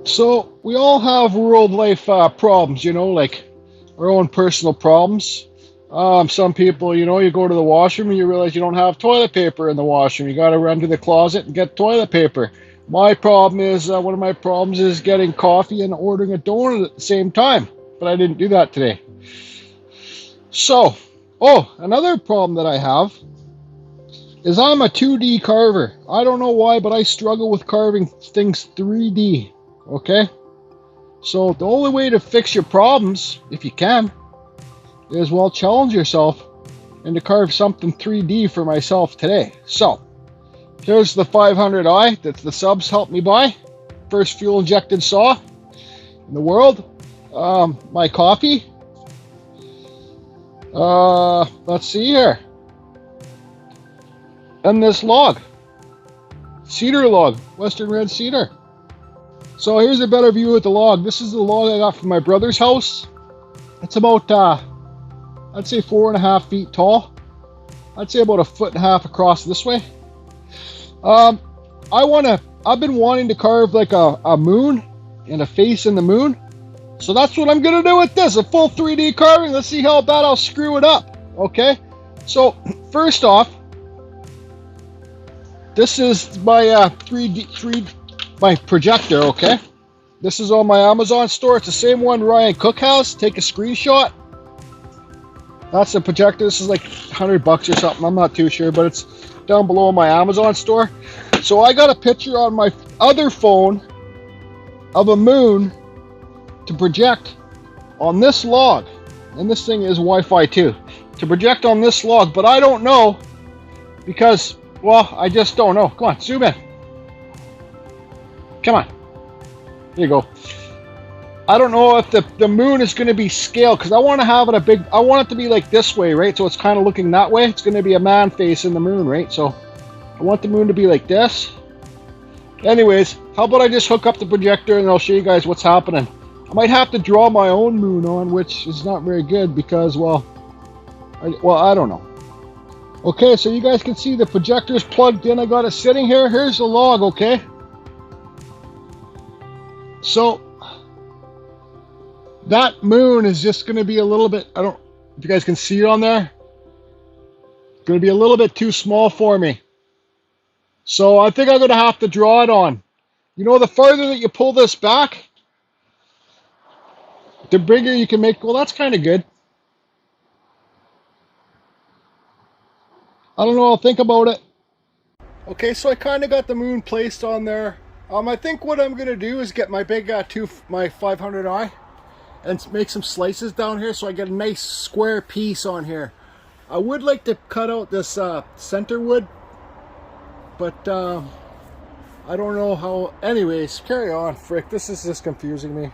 So we all have world life problems, like our own personal problems. Some people, you go to the washroom and you realize you don't have toilet paper in the washroom. You got to run to the closet and get toilet paper. My problem is, one of my problems is getting coffee and ordering a donut at the same time. But I didn't do that today. So, another problem that I have is I'm a 2D carver. I don't know why, but I struggle with carving things 3D. Okay? So the only way to fix your problems, if you can, is, well, challenge yourself and to carve something 3D for myself today. So here's the 500i that the subs helped me buy. First fuel injected saw in the world. My coffee. Let's see here. And this log. Cedar log. Western red cedar. So here's a better view of the log. This is the log I got from my brother's house. It's about, I'd say 4.5 feet tall. I'd say about 1.5 feet across this way. I've been wanting to carve like a moon and a face in the moon. So that's what I'm going to do with this, a full 3D carving. Let's see how bad I'll screw it up. Okay. So first off, this is my my projector, okay? This is on my Amazon store. It's the same one Ryan Cook has. Take a screenshot. That's the projector. This is like $100 or something. I'm not too sure, but it's down below on my Amazon store. So I got a picture on my other phone of a moon to project on this log. And this thing is Wi-Fi too. To project on this log, but I don't know because, well, I just don't know. Come on, zoom in. Come on. There you go. I don't know if the moon is going to be scaled because I want to have it I want it to be like this way, right? So it's kind of looking that way. It's going to be a man face in the moon, right? So I want the moon to be like this. Anyways, how about I just hook up the projector and I'll show you guys what's happening. I might have to draw my own moon on, which is not very good because, well, I don't know. Okay, so you guys can see the projector's plugged in. I got it sitting here. Here's the log, okay? So that moon is just going to be a little bit, I don't, if you guys can see it on there, it's going to be a little bit too small for me. So I think I'm going to have to draw it on. The farther that you pull this back, the bigger you can make. Well, that's kind of good. I don't know. I'll think about it. Okay, so I kind of got the moon placed on there. I think what I'm going to do is get my big my 500i and make some slices down here so I get a nice square piece on here. I would like to cut out this center wood, but I don't know how. Anyways, carry on. Frick, this is just confusing me.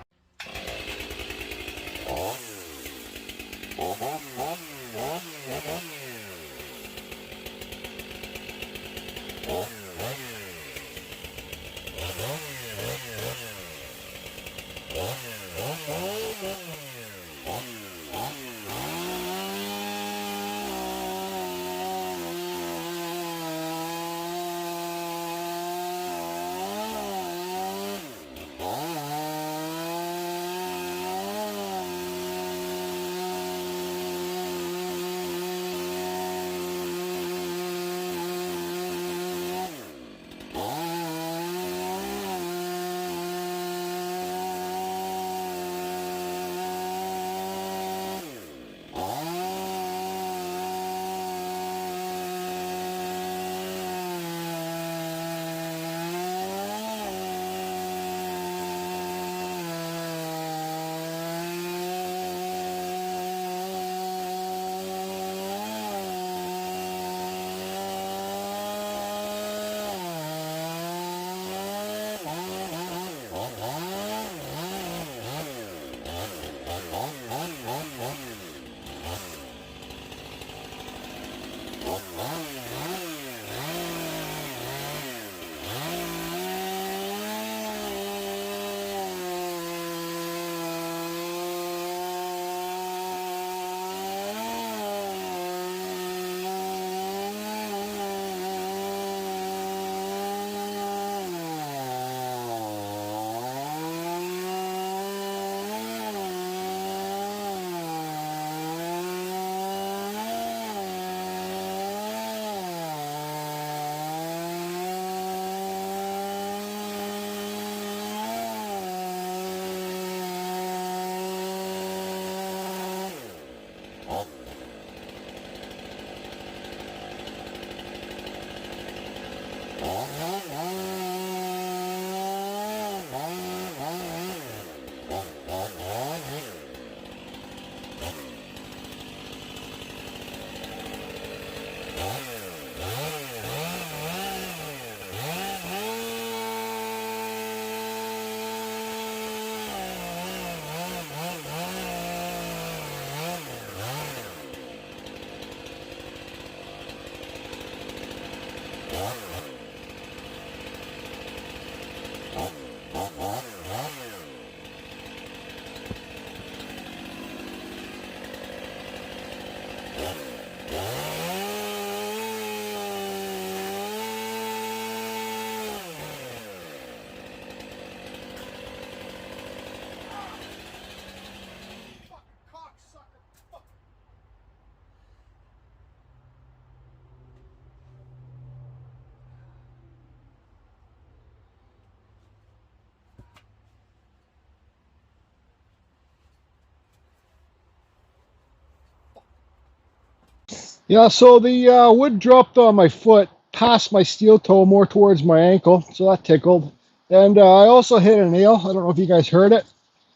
Yeah, so the wood dropped on my foot, past my steel toe, more towards my ankle, so that tickled. And I also hit a nail. I don't know if you guys heard it,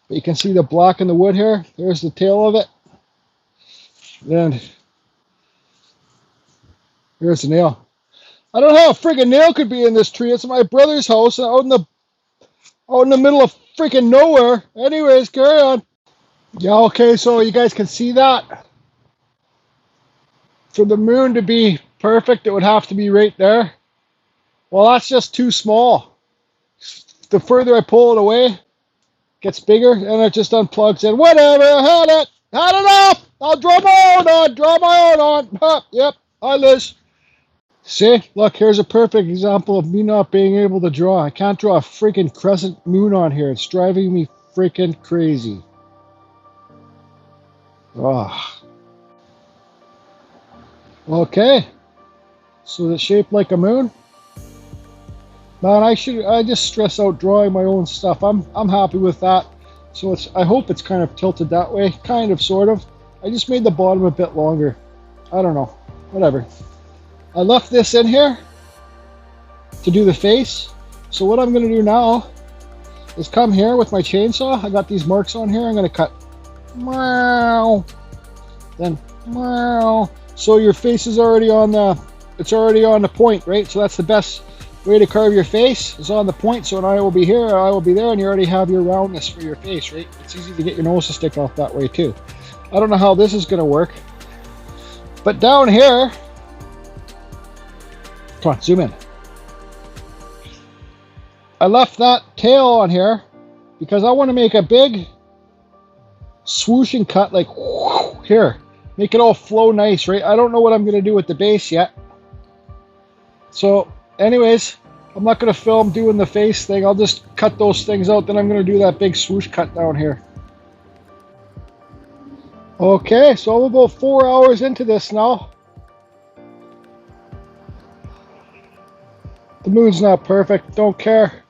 but you can see the black in the wood here. There's the tail of it. And here's the nail. I don't know how a friggin' nail could be in this tree. It's my brother's house out in the middle of freaking nowhere. Anyways, carry on. Yeah, okay, so you guys can see that. For the moon to be perfect, it would have to be right there. Well, that's just too small. The further I pull it away, it gets bigger, and it just unplugs in. Whatever, I had it. Had enough. I'll draw my own on. Yep, I lose. See, look, here's a perfect example of me not being able to draw. I can't draw a freaking crescent moon on here. It's driving me freaking crazy. Oh. Okay, so it's shaped like a moon. Man, I just stress out drawing my own stuff. I'm happy with that. So I hope it's kind of tilted that way, kind of, sort of. I just made the bottom a bit longer. I don't know, whatever. I left this in here to do the face. So what I'm gonna do now is come here with my chainsaw. I got these marks on here. I'm gonna cut. Meow. Then meow. So your face is already on the point, right? So that's the best way to carve your face, is on the point. So when I will be here, I will be there, and you already have your roundness for your face, right? It's easy to get your nose to stick off that way too. I don't know how this is gonna work, but down here, come on, zoom in. I left that tail on here because I want to make a big swooshing cut, like here. Make it all flow nice, right? I don't know what I'm going to do with the base yet. So, anyways, I'm not going to film doing the face thing. I'll just cut those things out. Then I'm going to do that big swoosh cut down here. Okay, so I'm about 4 hours into this now. The moon's not perfect. Don't care.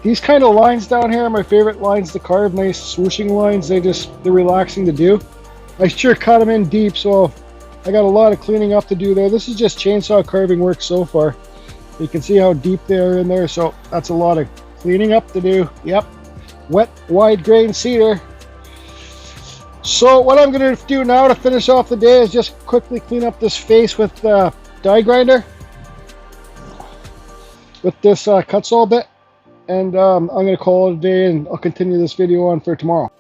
These kind of lines down here are my favorite lines to carve, nice swooshing lines. They're relaxing to do. I sure cut them in deep, so I got a lot of cleaning up to do there. This is just chainsaw carving work so far. You can see how deep they are in there, so that's a lot of cleaning up to do. Yep, wet, wide grain cedar. So what I'm going to do now to finish off the day is just quickly clean up this face with the die grinder. With this Kutzall bit. And I'm going to call it a day, and I'll continue this video on for tomorrow.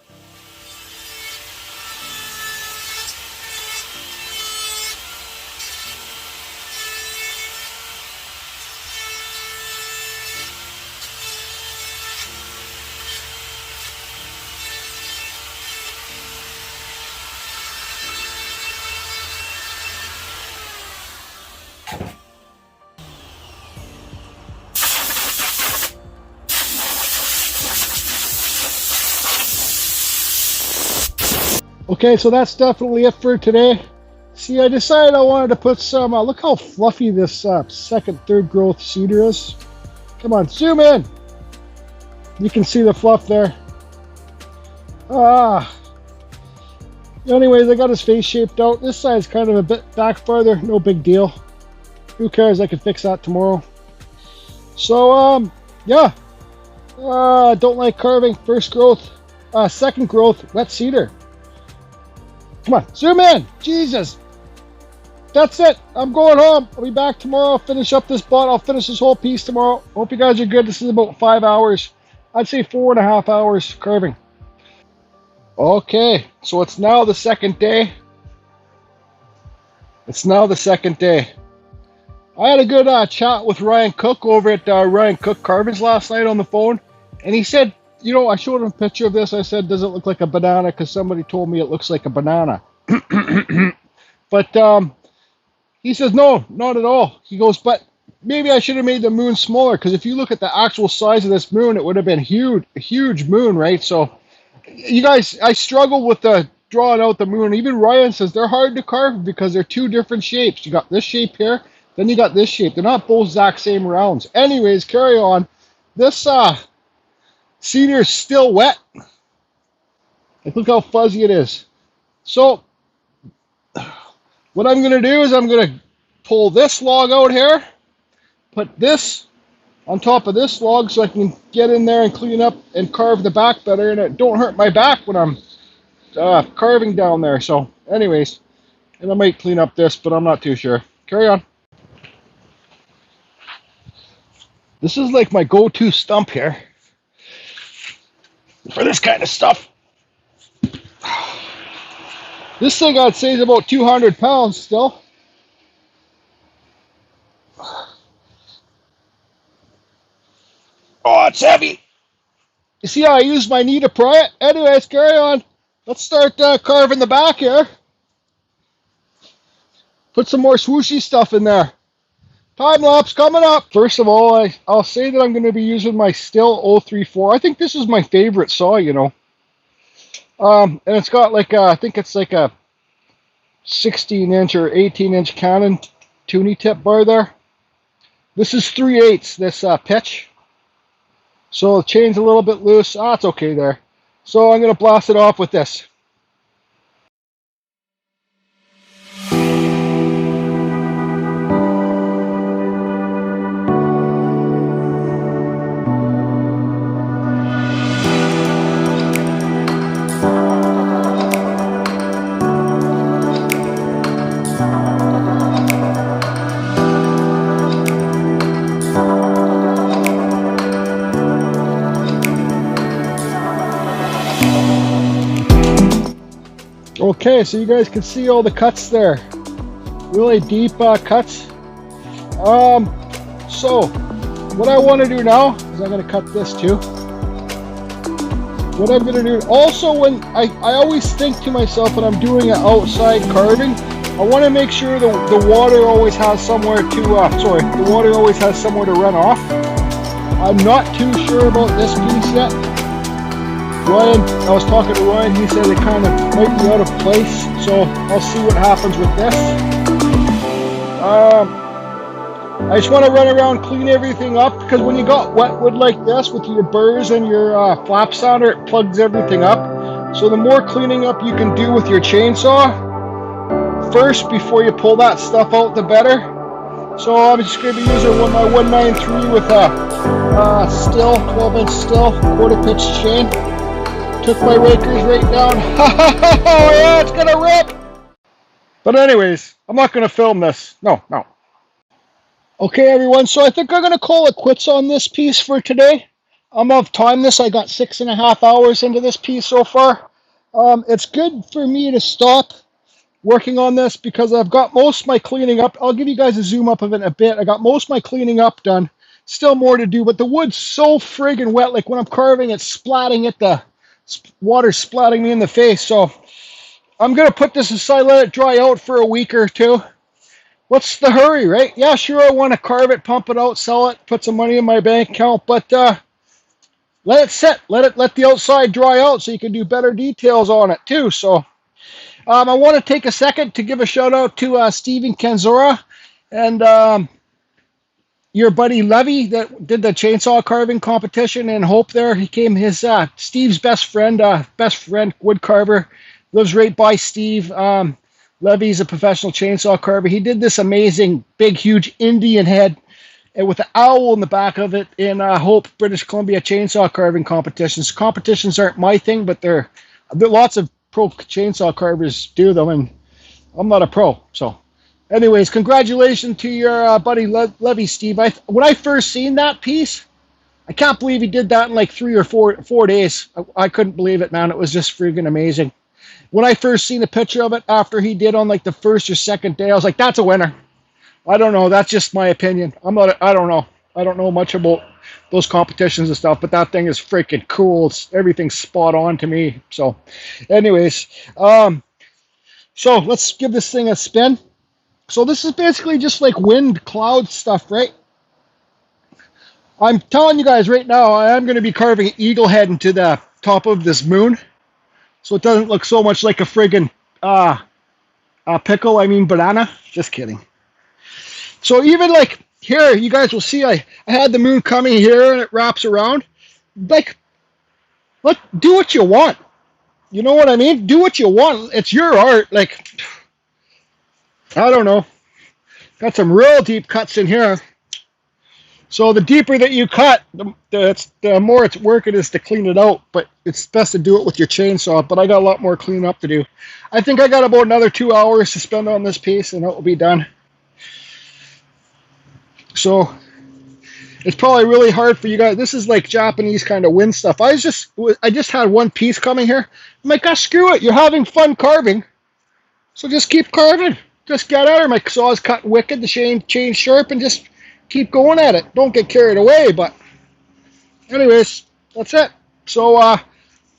Okay, so that's definitely it for today. See, I decided I wanted to put some, look how fluffy this second, third growth cedar is. Come on, zoom in. You can see the fluff there. Anyways, I got his face shaped out. This side's kind of a bit back farther, no big deal. Who cares, I can fix that tomorrow. So, yeah. Don't like carving first growth, second growth wet cedar. Come on, zoom in. Jesus. That's it. I'm going home. I'll be back tomorrow. I'll finish up this bot. I'll finish this whole piece tomorrow. Hope you guys are good. This is about 5 hours. I'd say 4.5 hours carving. Okay, so it's now the second day. I had a good chat with Ryan Cook over at Ryan Cook Carvings last night on the phone. And he said you know, I showed him a picture of this. I said, does it look like a banana? Because somebody told me it looks like a banana. But he says, no, not at all. He goes, but maybe I should have made the moon smaller, because if you look at the actual size of this moon, it would have been huge, a huge moon, right? So you guys, I struggle with the drawing out the moon. Even Ryan says they're hard to carve because they're two different shapes. You got this shape here, then you got this shape. They're not both exact same rounds. Anyways, carry on. This cedar is still wet. Like, look how fuzzy it is. So what I'm going to do is I'm going to pull this log out here, put this on top of this log so I can get in there and clean up and carve the back better, and it don't hurt my back when I'm carving down there. So anyways, and I might clean up this, but I'm not too sure. Carry on. This is like my go-to stump here for this kind of stuff. This thing I'd say is about 200 pounds still. Oh, it's heavy. You see how I use my knee to pry it? Anyways, carry on. Let's start carving the back here. Put some more swooshy stuff in there. Time lapse coming up. First of all, I'll say that I'm going to be using my Stihl 034. I think this is my favorite saw, you know. And it's got like I think it's like a 16-inch or 18-inch Canon tuning tip bar there. This is 3/8 this pitch. So the chain's a little bit loose. It's okay there. So I'm going to blast it off with this. Okay, so you guys can see all the cuts there. Really deep cuts. So what I want to do now is I'm going to cut this too. What I'm going to do also, when I always think to myself when I'm doing an outside carving, I want to make sure the water always has somewhere to the water always has somewhere to run off. I'm not too sure about this piece yet. Ryan, I was talking to Ryan, he said it kind of might be out of place, so I'll see what happens with this. I just want to run around, clean everything up, because when you got wet wood like this with your burs and your flap sounder, it plugs everything up. So the more cleaning up you can do with your chainsaw first before you pull that stuff out, the better. So I'm just going to be using my 193 with a Stihl, 12-inch Stihl, quarter-pitch chain. Took my rakers right down. Oh yeah, it's gonna rip. But anyways, I'm not gonna film this. No. Okay, everyone. So I think I'm gonna call it quits on this piece for today. I'm of time this. I got 6.5 hours into this piece so far. It's good for me to stop working on this because I've got most of my cleaning up. I'll give you guys a zoom up of it in a bit. I got most of my cleaning up done. Still more to do, but the wood's so friggin' wet. Like when I'm carving, it's splatting at the water, splatting me in the face. So I'm gonna put this aside, let it dry out for a week or two. What's the hurry, right? Yeah, sure, I want to carve it, pump it out, sell it, put some money in my bank account, but let it sit, let the outside dry out so you can do better details on it too. So I want to take a second to give a shout out to Steven Kenzora and your buddy Levy that did the chainsaw carving competition in Hope there. He came, his Steve's best friend wood carver, lives right by Steve. Levy's a professional chainsaw carver. He did this amazing big huge Indian head and with an owl in the back of it in Hope, British Columbia chainsaw carving competitions. Competitions aren't my thing, but there lots of pro chainsaw carvers do them, and I'm not a pro, so. Anyways, congratulations to your buddy Levy, Steve. When I first seen that piece, I can't believe he did that in like 3 or 4 days. I couldn't believe it, man. It was just freaking amazing. When I first seen a picture of it after he did on like the first or second day, I was like, that's a winner. I don't know. That's just my opinion. I don't know. I don't know much about those competitions and stuff. But that thing is freaking cool. Everything's spot on to me. So, anyways, so let's give this thing a spin. So this is basically just like wind cloud stuff, right? I'm telling you guys right now, I am going to be carving an eagle head into the top of this moon, so it doesn't look so much like a friggin' pickle. I mean banana. Just kidding. So even like here, you guys will see I had the moon coming here and it wraps around. Like, do what you want. You know what I mean? Do what you want. It's your art. Like, I don't know. Got some real deep cuts in here. So the deeper that you cut, the more it's work it is to clean it out. But it's best to do it with your chainsaw. But I got a lot more cleanup to do. I think I got about another 2 hours to spend on this piece, and it will be done. So it's probably really hard for you guys. This is like Japanese kind of wind stuff. I just had one piece coming here. I'm like, screw it. You're having fun carving, so just keep carving. Just get at her. My saw's cut wicked. The chain sharp, and just keep going at it. Don't get carried away. But anyways, that's it. So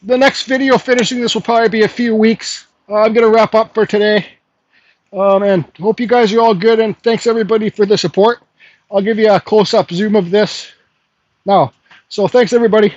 the next video finishing this will probably be a few weeks. I'm gonna wrap up for today. And hope you guys are all good. And thanks everybody for the support. I'll give you a close-up zoom of this now. So thanks everybody.